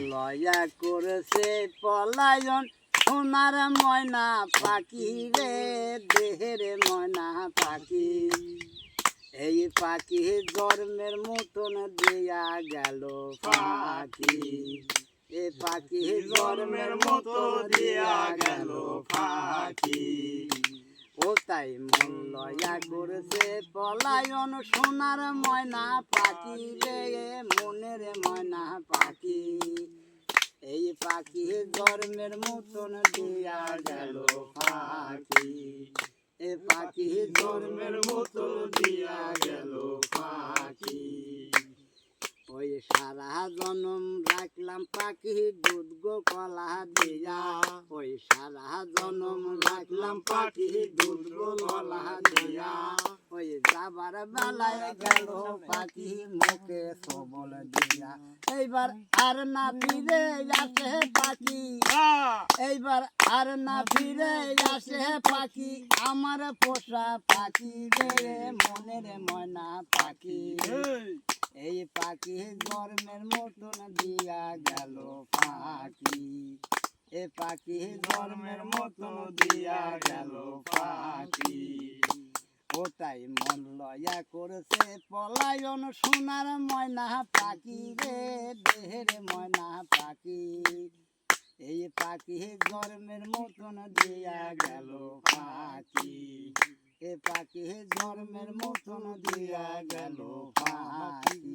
লয়া করেছে পলায়ন সোনার ময়না পাখি রে দেহের ময়না পাখি এই পাখি জন্মের মতন দিয়া গেল পাখি এ পাখি জন্মের মতো দিয়া গেল পাখি ও তাই মন লয়া করেছে পলায়ন সোনার ময়না পাখি রে মনের ময়না পাখি এই পাখি জন্মের মতন দিয়া গেল পাখি এ পাখি জন্মের মতন দিয়া গেল পাখি ওই সারা জনম রাখলাম পাখি দুধ গো কলা দিয়া ওই সারা জনম রাখলাম পাখি দুধ গো কলা দিয়া ওই যাবার বেলায় গেল পাখি মুখে সবল দিয়া এইবার আর না ফিরে আসে পাখি এইবার আর না ফিরে আসে পাখি আমার পোষা পাখি রে মনের ময়না পাখি এই পাখি জন্মের মতন দিয়া গেল পাখি এ পাখি জন্মের মতন দিয়া গেল পাখি ওটাই মন লয়া করেছে পলায়ন সোনার ময়না পাখি রে দেহের ময়না পাখি এই পাখি জন্মের মতন দিয়া গেল পাখি এ পাখি জন্মের মতন দিয়া গেল পাখি।